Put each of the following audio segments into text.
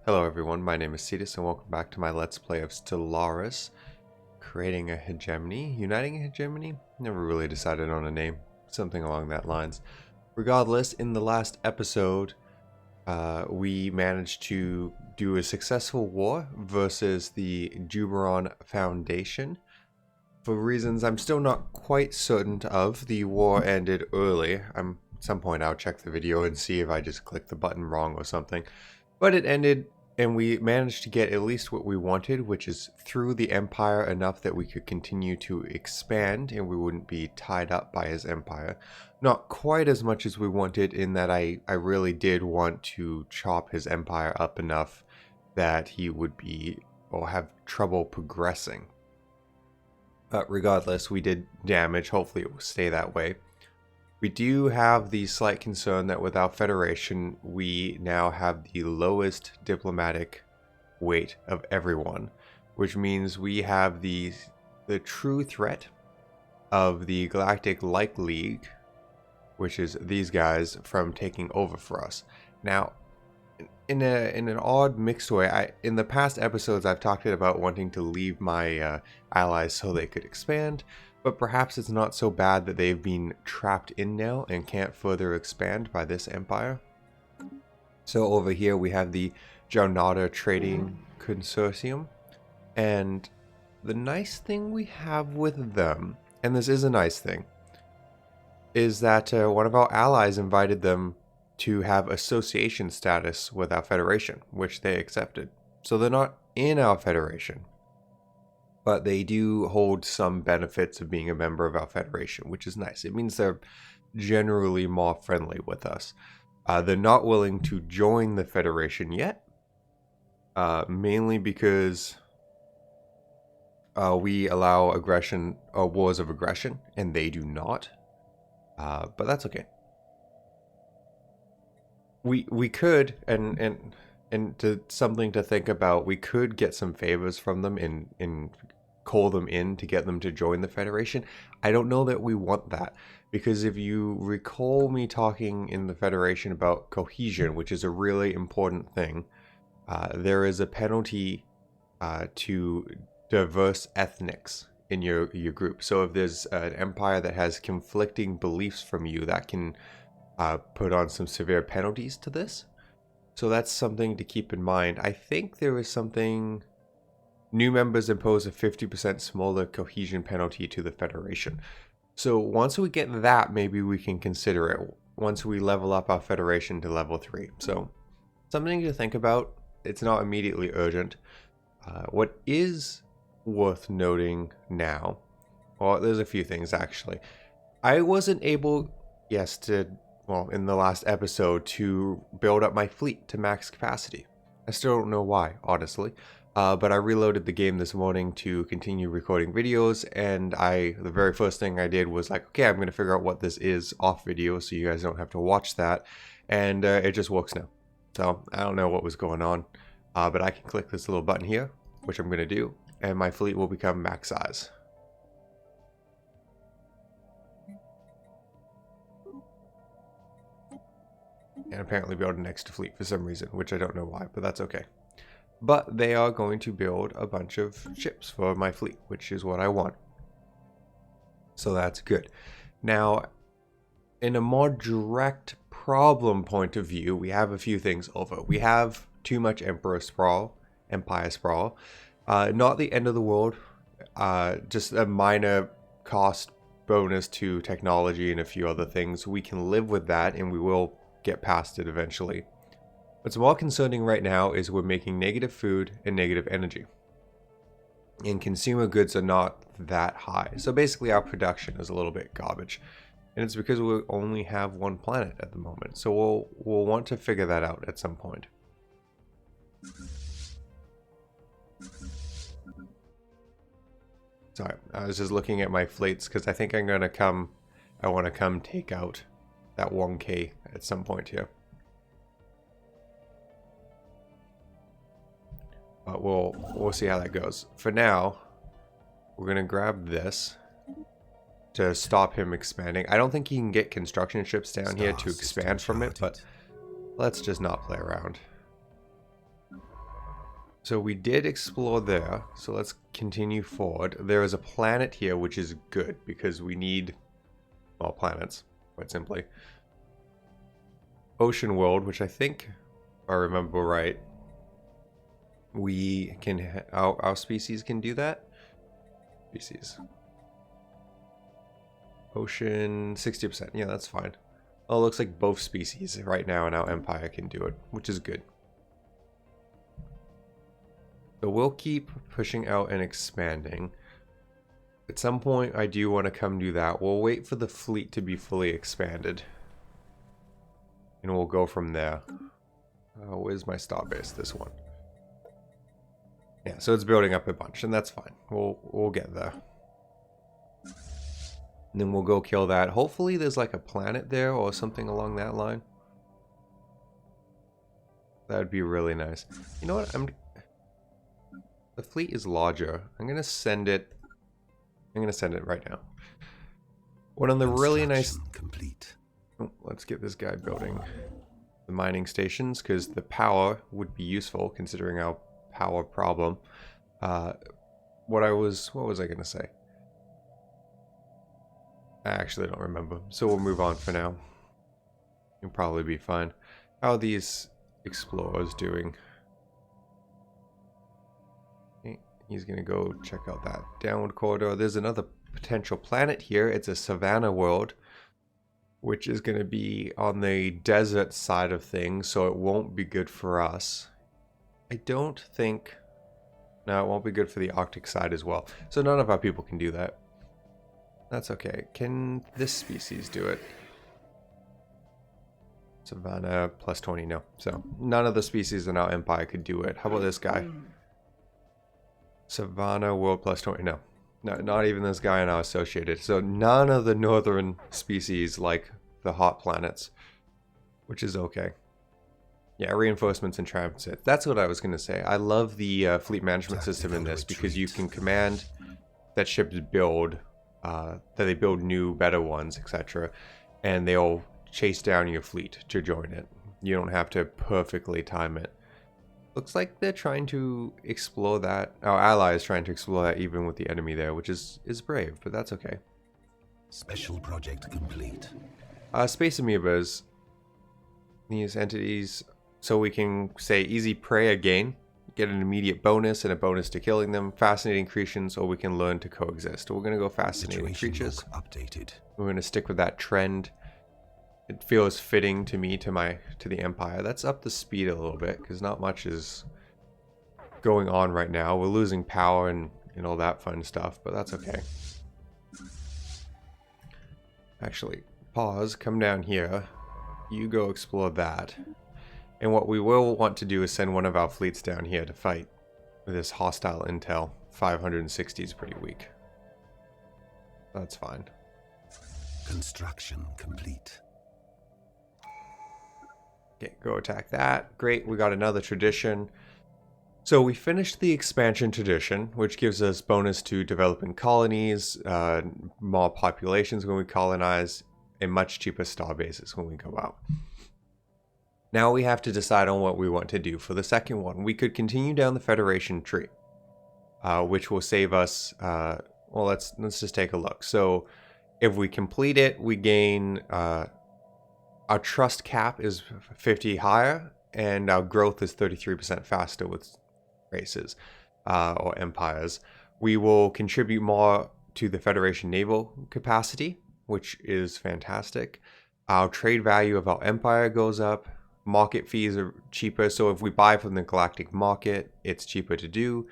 Hello everyone, my name is Cetus and welcome back to my Let's Play of Stellaris. Creating a hegemony? Uniting a hegemony? Never really decided on a name. Something along that lines. Regardless, in the last episode, we managed to do a successful war versus the Juberon Foundation. For reasons I'm still not quite certain of, the war ended early. At some point I'll check the video and see if I just clicked the button wrong or something. But it ended, and we managed to get at least what we wanted, which is through the Empire enough that we could continue to expand and we wouldn't be tied up by his Empire. Not quite as much as we wanted, in that I really did want to chop his Empire up enough that he would be, or have trouble progressing. But regardless, we did damage. Hopefully it will stay that way. We do have the slight concern that with our Federation, we now have the lowest diplomatic weight of everyone, which means we have the true threat of the Galactic Light League, which is these guys, from taking over for us. Now, in an odd mixed way, in the past episodes I've talked about wanting to leave my allies so they could expand. But perhaps it's not so bad that they've been trapped in now and can't further expand by this empire. So over here we have the Jornada Trading Consortium. And the nice thing we have with them, and this is a nice thing, is that one of our allies invited them to have association status with our Federation, which they accepted. So they're not in our Federation, but they do hold some benefits of being a member of our Federation, which is nice. It means they're generally more friendly with us. They're not willing to join the Federation yet, mainly because we allow aggression, or wars of aggression, and they do not. But that's okay. We could, and something to think about, we could get some favors from them and call them in to get them to join the Federation. I don't know that we want that, because if you recall me talking in the Federation about cohesion, which is a really important thing, there is a penalty to diverse ethnics in your group. So if there's an empire that has conflicting beliefs from you, that can put on some severe penalties to this. So that's something to keep in mind. I think there is something... New members impose a 50% smaller cohesion penalty to the Federation. So once we get that, maybe we can consider it once we level up our Federation to level 3. So something to think about. It's not immediately urgent. What is worth noting now, well, there's a few things actually. I wasn't able, in the last episode, to build up my fleet to max capacity. I still don't know why, honestly. But I reloaded the game this morning to continue recording videos, and the very first thing I did was like, okay, I'm going to figure out what this is off video so you guys don't have to watch that, and it just works now. So I don't know what was going on, but I can click this little button here, which I'm going to do, and my fleet will become max size. And apparently build an extra fleet for some reason, which I don't know why, but that's okay. But they are going to build a bunch of ships for my fleet, which is what I want. So that's good. Now, in a more direct problem point of view, we have a few things over. We have too much Empire sprawl. Not the end of the world. Just a minor cost bonus to technology and a few other things. We can live with that, and we will get past it eventually. What's more concerning right now is we're making negative food and negative energy. And consumer goods are not that high. So basically our production is a little bit garbage. And it's because we only have one planet at the moment. So we'll want to figure that out at some point. Sorry, I was just looking at my fleets because I think I want to come take out that 1K at some point here. But we'll see how that goes. For now, we're going to grab this to stop him expanding. I don't think he can get construction ships down here to expand from it, but let's just not play around. So we did explore there, so let's continue forward. There is a planet here, which is good, because we need, well, planets, quite simply. Ocean world, which I think, if I remember right, we can, our species can do that. Species. Ocean, 60%, yeah, that's fine. Oh, it looks like both species right now in our empire can do it, which is good. So we'll keep pushing out and expanding. At some point, I do want to come do that. We'll wait for the fleet to be fully expanded. And we'll go from there. Where's my star base? This one. Yeah, so it's building up a bunch, and that's fine. We'll get there. And then we'll go kill that. Hopefully there's like a planet there or something along that line. That'd be really nice. You know what? The fleet is larger. I'm gonna send it right now. One of the really nice complete. Oh, let's get this guy building the mining stations, because the power would be useful considering our power problem. What was I gonna say? I actually don't remember. So we'll move on for now. You'll probably be fine. How are these explorers doing? He's gonna go check out that downward corridor. There's another potential planet here. It's a savanna world, which is gonna be on the desert side of things, so it won't be good for us. I don't think... No, it won't be good for the Arctic side as well. So none of our people can do that. That's okay. Can this species do it? Savanna plus 20, no. So none of the species in our empire could do it. How about this guy? Savanna world plus 20. No, not even this guy and our associated. So none of the northern species like the hot planets, which is okay. Yeah, reinforcements and transit. That's what I was going to say. I love the fleet management system in this, because you can command that ships build, that they build new, better ones, etc. And they'll chase down your fleet to join it. You don't have to perfectly time it. Looks like they're trying to explore that. Our ally is trying to explore that even with the enemy there, which is brave, but that's okay. Special project complete. Space amoebas. These entities, so we can say easy prey again, get an immediate bonus and a bonus to killing them, fascinating creatures, or we can learn to coexist. We're going to go fascinating creatures. Updated. We're going to stick with that trend. It feels fitting to me, to the Empire. That's up the speed a little bit, because not much is going on right now. We're losing power and all that fun stuff, but that's okay. Actually, pause, come down here. You go explore that. And what we will want to do is send one of our fleets down here to fight this hostile intel. 560 is pretty weak. That's fine. Construction complete. Okay, go attack that. Great, we got another tradition. So we finished the expansion tradition, which gives us bonus to developing colonies, more populations when we colonize, and much cheaper star bases when we go out. Now we have to decide on what we want to do for the second one. We could continue down the Federation tree, which will save us, well, let's just take a look. So if we complete it, we gain, our trust cap is 50 higher, and our growth is 33% faster with races or empires. We will contribute more to the Federation naval capacity, which is fantastic. Our trade value of our empire goes up. Market fees are cheaper, so if we buy from the galactic market, it's cheaper to do,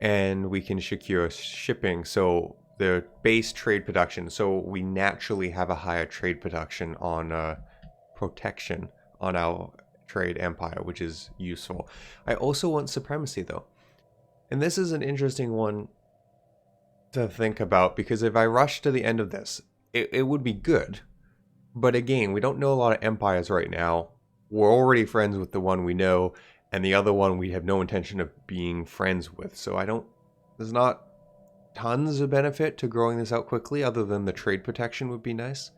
and we can secure shipping. So the base trade production, so we naturally have a higher trade production on protection on our trade empire, which is useful. I also want supremacy though, and this is an interesting one to think about, because if I rush to the end of this, it would be good, but again, we don't know a lot of empires right now. We're already friends with the one we know, and the other one we have no intention of being friends with, so there's not tons of benefit to growing this out quickly, other than the trade protection would be nice,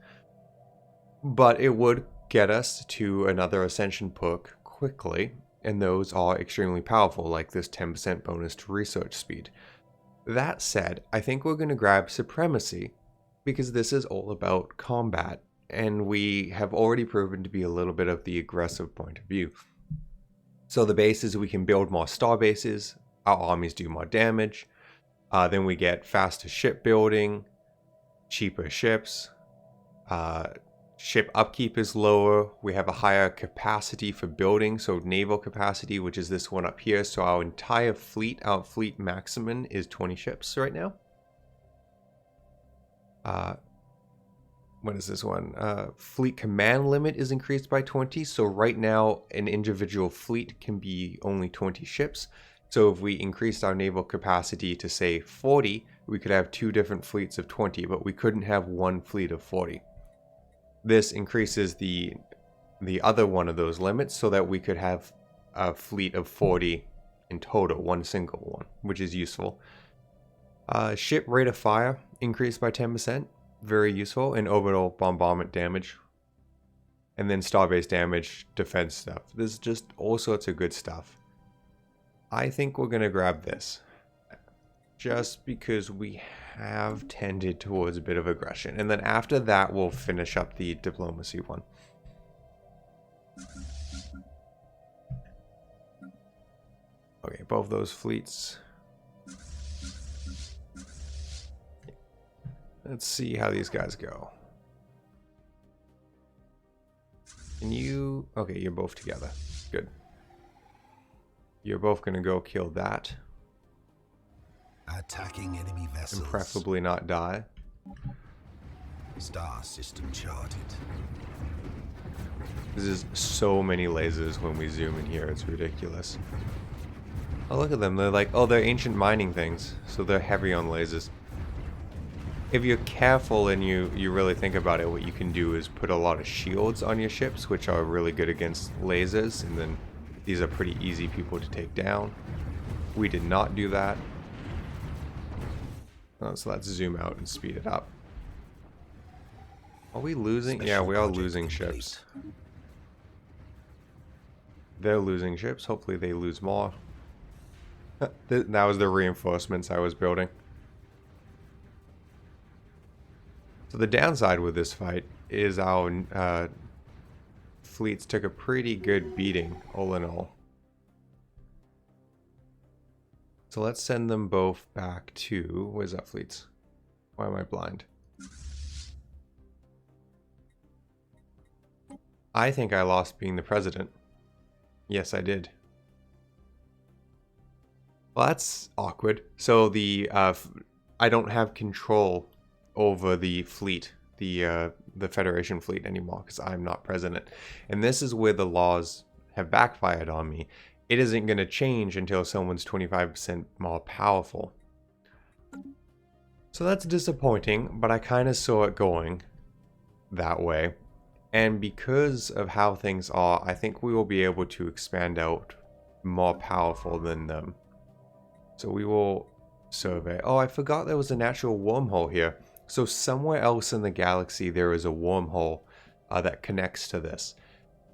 but it would get us to another ascension perk quickly. and those are extremely powerful, like this 10% bonus to research speed. That said, I think we're going to grab Supremacy, because this is all about combat, and we have already proven to be a little bit of the aggressive point of view. So the bases, we can build more star bases, our armies do more damage, then we get faster shipbuilding, cheaper ships, ship upkeep is lower, we have a higher capacity for building, so naval capacity, which is this one up here. So our entire fleet, our fleet maximum is 20 ships right now. What is this one? Fleet command limit is increased by 20, so right now an individual fleet can be only 20 ships. So if we increased our naval capacity to say 40, we could have 2 different fleets of 20, but we couldn't have one fleet of 40. This increases the other one of those limits so that we could have a fleet of 40 in total, one single one, which is useful. Ship rate of fire increased by 10%, very useful, and orbital bombardment damage. And then starbase damage, defense stuff. There's just all sorts of good stuff. I think we're going to grab this, just because we have tended towards a bit of aggression. And then after that, we'll finish up the diplomacy one. Okay, both those fleets. Let's see how these guys go. Can you... Okay, you're both together. Good. You're both going to go kill that. Attacking enemy vessels. And preferably not die. Star system charted. This is so many lasers when we zoom in here. It's ridiculous. Oh, look at them. They're like, oh, they're ancient mining things. So they're heavy on lasers. If you're careful and you really think about it, what you can do is put a lot of shields on your ships, which are really good against lasers. And then these are pretty easy people to take down. We did not do that. Oh, so let's zoom out and speed it up. Are we losing? Yeah, we are losing ships. They're losing ships. Hopefully they lose more. That was the reinforcements I was building. So the downside with this fight is our fleets took a pretty good beating, all in all. So let's send them both back to... Where's that fleets? Why am I blind? I think I lost being the president. Yes, I did. Well, that's awkward. So the I don't have control over the fleet, the Federation fleet anymore, because I'm not president. And this is where the laws have backfired on me. It isn't going to change until someone's 25% more powerful. So that's disappointing, but I kind of saw it going that way. And because of how things are, I think we will be able to expand out more powerful than them. So we will survey. Oh, I forgot there was a natural wormhole here. So somewhere else in the galaxy there is a wormhole that connects to this.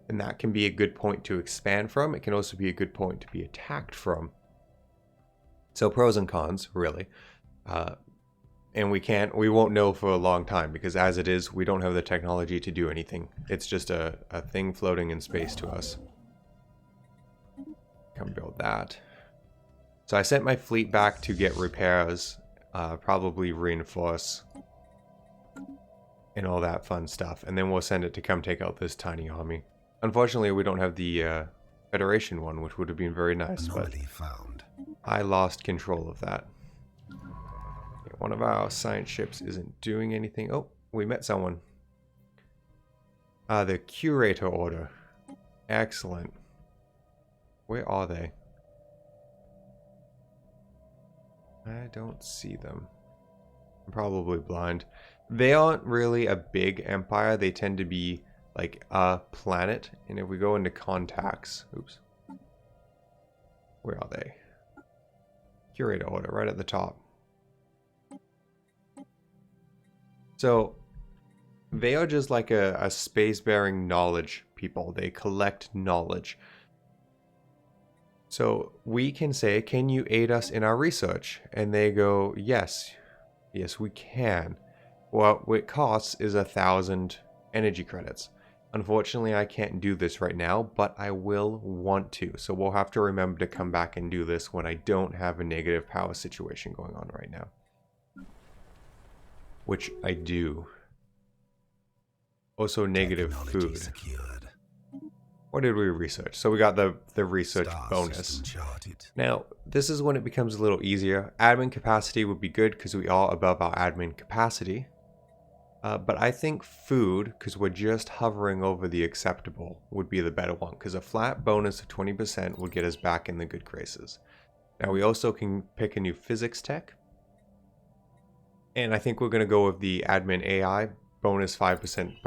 And that can be a good point to expand from. It can also be a good point to be attacked from. So pros and cons, really. And we won't know for a long time, because as it is, we don't have the technology to do anything. It's just a thing floating in space to us. Come build that. So I sent my fleet back to get repairs, probably reinforce, and all that fun stuff. And then we'll send it to come take out this tiny army. Unfortunately, we don't have the Federation one, which would have been very nice, but I lost control of that. Okay, one of our science ships isn't doing anything. Oh, we met someone. The Curator Order. Excellent. Where are they? I don't see them. I'm probably blind. They aren't really a big empire. They tend to be like a planet. And if we go into contacts, oops. Where are they? Curator Order, right at the top. So they are just like a space-bearing knowledge people. They collect knowledge. So we can say, can you aid us in our research? And they go, yes, we can. What it costs is 1,000 energy credits. Unfortunately, I can't do this right now, but I will want to. So we'll have to remember to come back and do this when I don't have a negative power situation going on right now. Which I do. Also negative Technology food. secured. What did we research? So we got the research Star bonus. system charted. Now, this is when it becomes a little easier. Admin capacity would be good because we are above our admin capacity. But I think food, because we're just hovering over the acceptable, would be the better one. Because a flat bonus of 20% would get us back in the good graces. Now, we also can pick a new physics tech. And I think we're going to go with the admin AI. Bonus 5%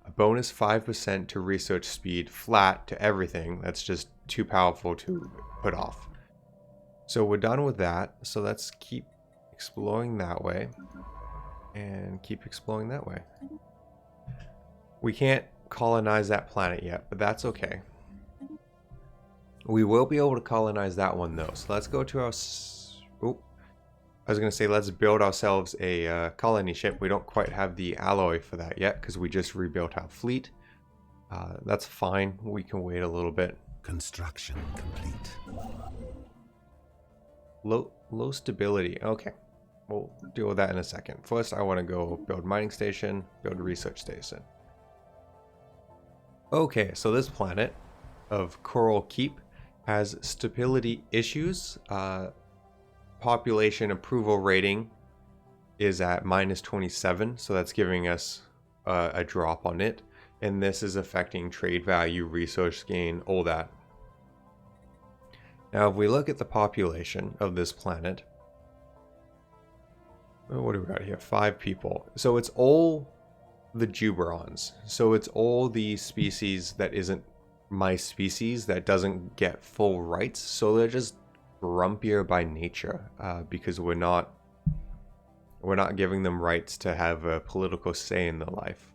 a bonus 5% to research speed, flat to everything. That's just too powerful to put off. So we're done with that. So let's keep exploring that way. And keep exploring that way. We can't colonize that planet yet, but that's okay. We will be able to colonize that one though. So let's go to our... I was going to say let's build ourselves a colony ship. We don't quite have the alloy for that yet because we just rebuilt our fleet. That's fine. We can wait a little bit. Construction complete. Low stability. Okay. We'll deal with that in a second. First, I want to go build mining station, build a research station. Okay, so this planet of Coral Keep has stability issues. Population approval rating is at -27, so that's giving us a drop on it. And this is affecting trade value, resource gain, all that. Now, if we look at the population of this planet, what do we got here? 5 people. So it's all the Juberons. So it's all the species that isn't my species that doesn't get full rights. So they're just grumpier by nature because we're not giving them rights to have a political say in their life.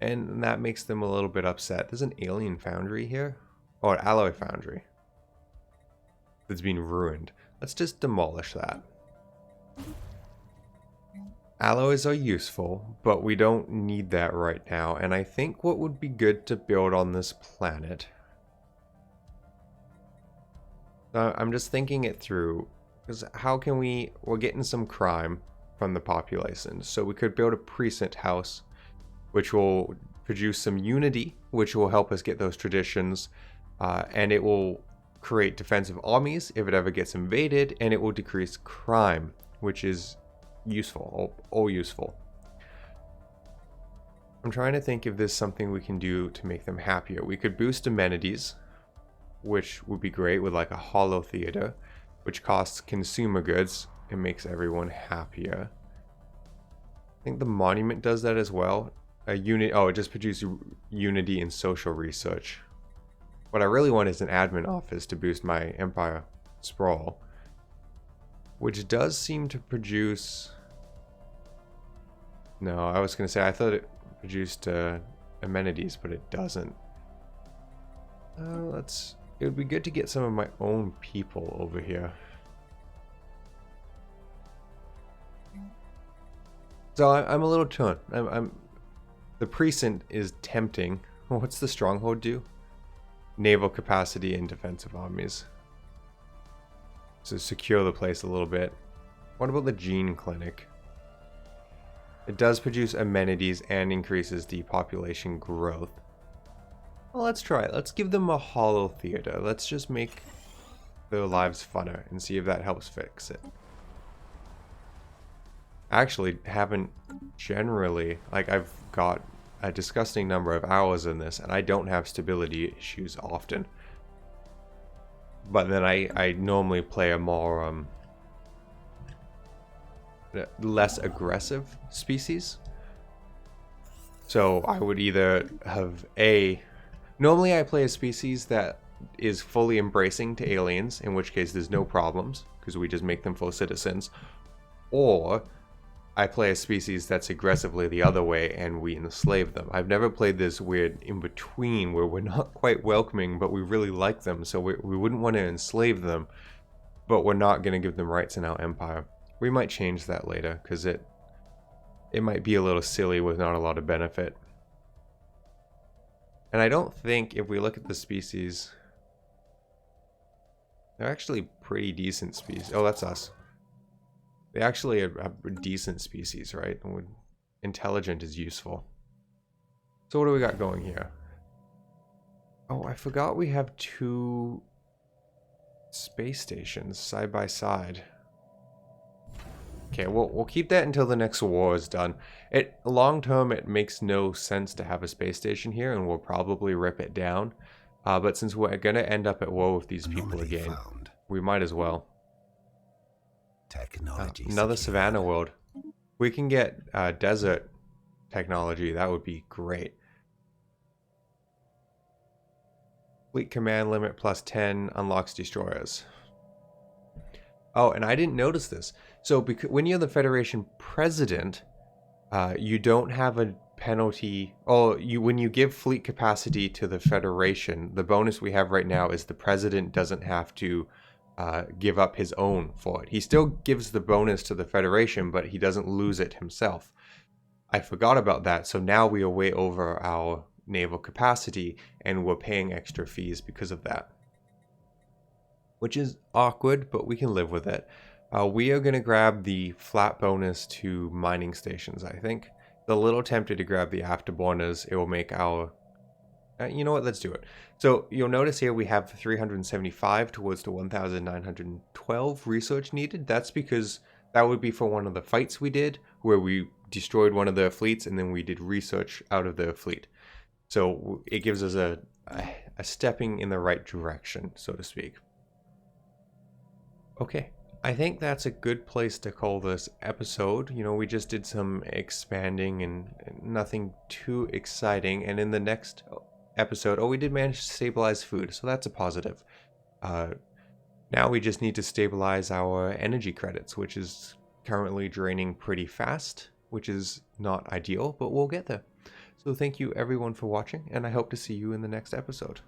And that makes them a little bit upset. There's an alien foundry here. Or an alloy foundry. That's been ruined. Let's just demolish that. Alloys are useful, but we don't need that right now. And I think what would be good to build on this planet... I'm just thinking it through. Because how can we're getting some crime from the population. So we could build a precinct house, which will produce some unity, which will help us get those traditions. And it will create defensive armies if it ever gets invaded. And it will decrease crime, which is... useful, all useful. I'm trying to think if there's something we can do to make them happier. We could boost amenities, which would be great with like a hollow theater, which costs consumer goods and makes everyone happier. I think the monument does that as well. It just produces unity and social research. What I really want is an admin office to boost my empire sprawl. Which does seem to produce... No, I was going to say, I thought it produced amenities, but it doesn't. It would be good to get some of my own people over here. So I'm a little torn. The precinct is tempting. What's the stronghold do? Naval capacity and defensive armies. So secure the place a little bit. What about the gene clinic? It does produce amenities and increases the population growth. Well, let's try it. Let's give them a hollow theater. Let's just make their lives funner and see if that helps fix it. I actually haven't generally, like I've got a disgusting number of hours in this and I don't have stability issues often. But then I normally play a more less aggressive species. So I would either have normally I play a species that is fully embracing to aliens, in which case there's no problems because we just make them full citizens. Or I play a species that's aggressively the other way and we enslave them. I've never played this weird in-between where we're not quite welcoming, but we really like them, so we wouldn't want to enslave them, but we're not going to give them rights in our empire. We might change that later, because it might be a little silly with not a lot of benefit. And I don't think, if we look at the species, they're actually pretty decent species. Oh, that's us. They actually are a decent species, right? Intelligent is useful. So what do we got going here? Oh, I forgot we have 2 space stations side by side. Okay, we'll keep that until the next war is done. Long term, it makes no sense to have a space station here, and we'll probably rip it down. But since we're going to end up at war with these people again, we might as well. Technology Another secure. Savannah world. We can get desert technology. That would be great. Fleet command limit plus 10 unlocks destroyers. Oh, and I didn't notice this. So when you're the Federation president, you don't have a penalty. Oh, when you give fleet capacity to the Federation, the bonus we have right now is the president doesn't have to give up his own for it. He still gives the bonus to the Federation, but he doesn't lose it himself. I forgot about that, so now we are way over our naval capacity, and we're paying extra fees because of that. Which is awkward, but we can live with it. We are going to grab the flat bonus to mining stations, I think. A little tempted to grab the afterburners. It will make our... you know what, let's do it. So you'll notice here we have 375 towards the 1,912 research needed. That's because that would be for one of the fights we did, where we destroyed one of their fleets and then we did research out of their fleet. So it gives us a stepping in the right direction, so to speak. Okay, I think that's a good place to call this episode. You know, we just did some expanding and nothing too exciting. And in the next episode, we did manage to stabilize food, so that's a positive. Now we just need to stabilize our energy credits, which is currently draining pretty fast, which is not ideal, but we'll get there. So thank you everyone for watching, and I hope to see you in the next episode.